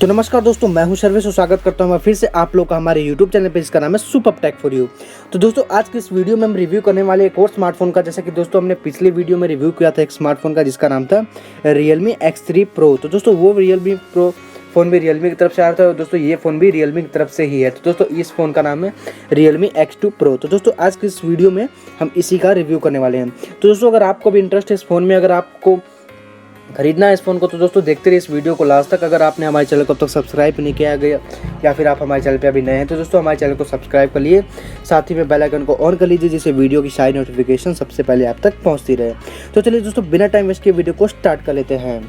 तो नमस्कार दोस्तों, मैं हूं सर्वेश और स्वागत करता हूं मैं फिर से आप लोग का हमारे YouTube चैनल पे, जिसका नाम है सुपर टेक फॉर यू। तो दोस्तों आज की इस वीडियो में हम रिव्यू करने वाले एक और स्मार्टफोन का, जैसा कि दोस्तों हमने पिछले वीडियो में रिव्यू किया था एक स्मार्टफोन का जिसका नाम था Realme X3 Pro। तो दोस्तों वो Realme Pro फ़ोन भी Realme की तरफ से आ रहा था और दोस्तों ये फ़ोन भी Realme की तरफ से ही है। तो दोस्तों इस फ़ोन का नाम है Realme X2 Pro। तो दोस्तों आज की इस वीडियो में हम इसी का रिव्यू करने वाले हैं। तो दोस्तों अगर आपको भी इंटरेस्ट है इस फ़ोन में, अगर आपको खरीदना है इस फ़ोन को, तो दोस्तों देखते रहिए इस वीडियो को लास्ट तक। अगर आपने हमारे चैनल को अब तक सब्सक्राइब नहीं किया गया या फिर आप हमारे चैनल पे अभी नए हैं, तो दोस्तों हमारे चैनल को सब्सक्राइब कर लिए, साथ ही में बेल आइकन को ऑन कर लीजिए, जिससे वीडियो की सारी नोटिफिकेशन सबसे पहले आप तक पहुंचती रहे। तो चलिए दोस्तों बिना टाइम वेस्ट किए वीडियो को स्टार्ट कर लेते हैं।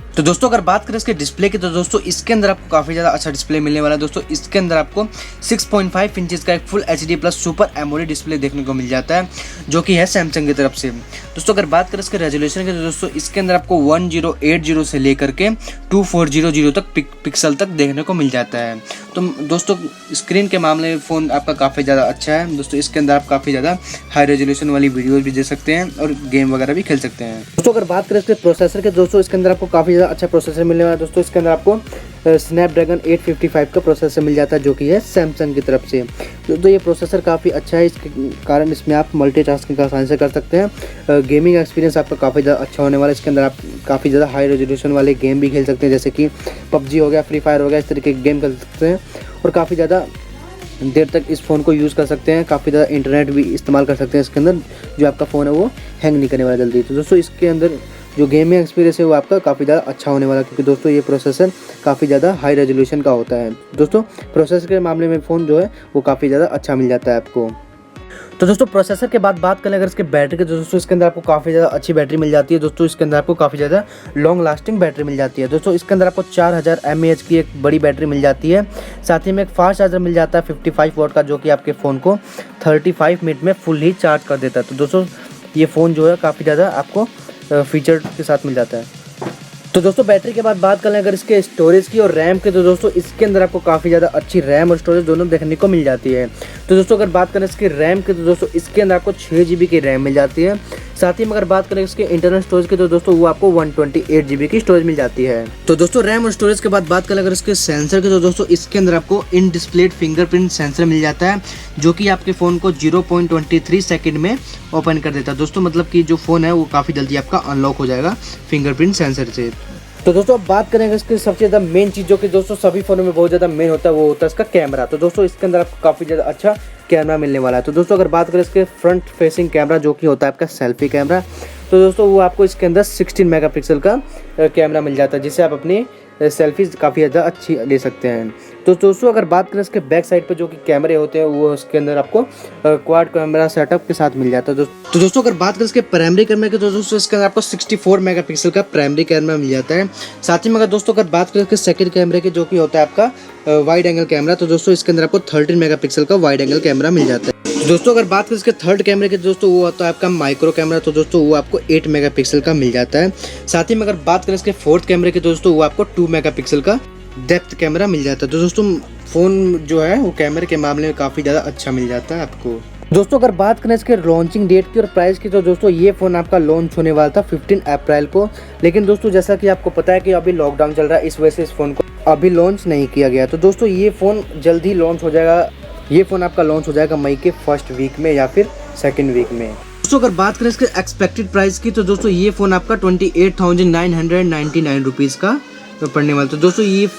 तो दोस्तों अगर बात करें इसके डिस्प्ले की, तो दोस्तों इसके अंदर आपको काफ़ी ज़्यादा अच्छा डिस्प्ले मिलने वाला है। दोस्तों इसके अंदर आपको 6.5 इंचेस का एक full HD plus super AMOLED display देखने को मिल जाता है, जो कि है सैमसंग की तरफ से। दोस्तों अगर बात करें इसके रेजोल्यूशन की, तो दोस्तों इसके अंदर आपको 1080 से लेकर के 2400 तक पिक्सल तक देखने को मिल जाता है। तो दोस्तों स्क्रीन के मामले में फ़ोन आपका काफ़ी ज़्यादा अच्छा है। दोस्तों इसके अंदर आप काफ़ी ज़्यादा हाई रेजोल्यूशन वाली वीडियोज़ भी देख सकते हैं और गेम वगैरह भी खेल सकते हैं। दोस्तों अगर बात करें इसके प्रोसेसर के, दोस्तों इसके अंदर आपको काफ़ी ज़्यादा अच्छा प्रोसेसर मिलने वाला है। दोस्तों इसके अंदर आपको स्नैपड्रैगन 855 का प्रोसेसर मिल जाता है, जो कि है सैमसंग की तरफ से। तो ये प्रोसेसर काफ़ी अच्छा है, इसके कारण इसमें आप मल्टीटास्किंग आसानी से कर सकते हैं। गेमिंग एक्सपीरियंस आपका काफ़ी ज़्यादा अच्छा होने वाला है। इसके अंदर आप काफ़ी ज़्यादा हाई रेजोल्यूशन वाले गेम भी खेल सकते हैं, जैसे कि PUBG हो गया, फ्री फायर हो गया, इस तरीके के गेम खेल सकते हैं और काफ़ी ज़्यादा देर तक इस फ़ोन को यूज़ कर सकते हैं। काफ़ी ज़्यादा इंटरनेट भी इस्तेमाल कर सकते हैं इसके अंदर, जो आपका फ़ोन है वो हैंग नहीं करने वाला जल्दी। तो दोस्तों इसके अंदर जो गेमिंग एक्सपीरियंस है वो आपका काफ़ी ज़्यादा अच्छा होने वाला है, क्योंकि दोस्तों ये प्रोसेसर काफ़ी ज़्यादा हाई रेजोल्यूशन का होता है। दोस्तों प्रोसेसर के मामले में फ़ोन जो है वो काफ़ी ज़्यादा अच्छा मिल जाता है आपको। तो दोस्तों प्रोसेसर के बाद बात करें अगर इसके बैटरी के, तो दोस्तों इसके अंदर आपको काफ़ी ज़्यादा अच्छी बैटरी मिल जाती है। दोस्तों इसके अंदर आपको काफ़ी ज़्यादा लॉन्ग लास्टिंग बैटरी मिल जाती है। दोस्तों इसके अंदर आपको 4000 mAh की एक बड़ी बैटरी मिल जाती है। साथ ही में एक फास्ट चार्जर मिल जाता है 55 वॉट का, जो कि आपके फ़ोन को 35 मिनट में फुल ही चार्ज कर देता है। तो दोस्तों ये फ़ोन जो है काफ़ी ज़्यादा आपको फीचर के साथ मिल जाता है। तो दोस्तों बैटरी के बाद बात करें अगर इसके स्टोरेज की और रैम के, तो दोस्तों इसके अंदर आपको काफ़ी ज़्यादा अच्छी रैम और स्टोरेज दोनों देखने को मिल जाती है। तो दोस्तों अगर बात करें इसकी रैम की, तो दोस्तों इसके अंदर आपको 6 GB की रैम मिल जाती है। साथ ही में अगर बात करें इसके इंटरनल स्टोरेज की, तो दोस्तों वो आपको 128 GB की स्टोरेज मिल जाती है। तो दोस्तों रैम और स्टोरेज के बाद बात करें अगर इसके सेंसर की, तो दोस्तों इसके अंदर आपको इन डिस्प्लेड फिंगरप्रिंट सेंसर मिल जाता है, जो कि आपके फ़ोन को 0.23 सेकेंड में ओपन कर देता है। दोस्तों मतलब कि जो फ़ोन है वो काफ़ी जल्दी आपका अनलॉक हो जाएगा फिंगरप्रिंट सेंसर से। तो दोस्तों अब बात करेंगे इसकी सबसे ज़्यादा मेन चीज़, जो कि दोस्तों सभी फ़ोनों में बहुत ज़्यादा मेन होता है, वो होता है इसका कैमरा। तो दोस्तों इसके अंदर आपको काफ़ी ज़्यादा अच्छा कैमरा मिलने वाला है। तो दोस्तों अगर बात करें इसके फ्रंट फेसिंग कैमरा, जो कि होता है आपका सेल्फी कैमरा, तो दोस्तों वो आपको इसके अंदर 16 मेगापिक्सल का कैमरा मिल जाता है, जिससे आप अपनी सेल्फीज काफ़ी ज़्यादा अच्छी ले सकते हैं। तो दोस्तों अगर बात करें इसके बैक साइड पे जो कि कैमरे होते हैं, वो उसके अंदर आपको क्वाड कैमरा सेटअप के साथ मिल जाता है। तो दोस्तों अगर बात करें इसके प्राइमरी कैमरे की, तो दोस्तों इसके अंदर आपको 64 मेगापिक्सल का प्राइमरी कैमरा मिल जाता है। साथ ही में अगर दोस्तों अगर बात करें इसके सेकंड कैमरे की, जो कि होता है आपका वाइड एंगल कैमरा, तो दोस्तों इसके अंदर आपको 13 मेगापिक्सल का वाइड एंगल कैमरा मिल जाता है। दोस्तों अगर बात करें इसके थर्ड कैमरे के, दोस्तों वो होता है आपका माइक्रो कैमरा, तो दोस्तों वो आपको 8 मेगापिक्सल का मिल जाता है। साथ ही में अगर बात करें इसके फोर्थ कैमरे के, दोस्तों वो आपको 2 मेगापिक्सल का डेप्थ कैमरा मिल जाता है। तो दोस्तों फ़ोन जो है वो कैमरे के मामले में काफ़ी ज़्यादा अच्छा मिल जाता है आपको। दोस्तों अगर बात करें इसके लॉन्चिंग डेट की और प्राइस की, तो दोस्तों ये फ़ोन आपका लॉन्च होने वाला था 15 अप्रैल को, लेकिन दोस्तों जैसा कि आपको पता है कि अभी लॉकडाउन चल रहा है, इस वजह से इस फ़ोन को अभी लॉन्च नहीं किया गया। तो दोस्तों ये फ़ोन जल्द ही लॉन्च हो जाएगा। ये फ़ोन आपका लॉन्च हो जाएगा मई के फर्स्ट वीक में या फिर सेकेंड वीक में। दोस्तों अगर बात करें इसके एक्सपेक्टेड प्राइस की, तो दोस्तों ये फ़ोन आपका 28,999 रुपीज़ का पड़ने वाला। तो दोस्तों ये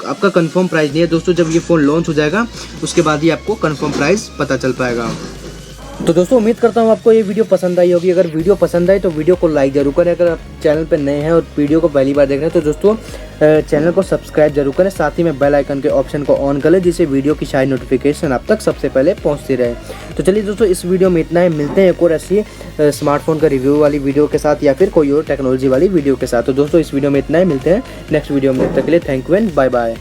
आपका कंफर्म प्राइस नहीं है दोस्तों, जब ये फ़ोन लॉन्च हो जाएगा उसके बाद ही आपको कंफर्म प्राइस पता चल पाएगा। तो दोस्तों उम्मीद करता हूँ आपको ये वीडियो पसंद आई होगी। अगर वीडियो पसंद आई तो वीडियो को लाइक जरूर करें। अगर आप चैनल पर नए हैं और वीडियो को पहली बार देख रहे हैं, तो दोस्तों चैनल को सब्सक्राइब जरूर करें, साथ ही में बेल आइकन के ऑप्शन को ऑन कर लें, जिससे वीडियो की सारी नोटिफिकेशन आप तक सबसे पहले पहुँचती रहे। तो चलिए दोस्तों इस वीडियो में इतना ही, मिलते हैं एक और ऐसी स्मार्टफोन का रिव्यू वाली वीडियो के साथ या फिर कोई और टेक्नोलॉजी वाली वीडियो के साथ। तो दोस्तों इस वीडियो में इतना ही, मिलते हैं नेक्स्ट वीडियो में। तब तक के लिए thank you and bye bye.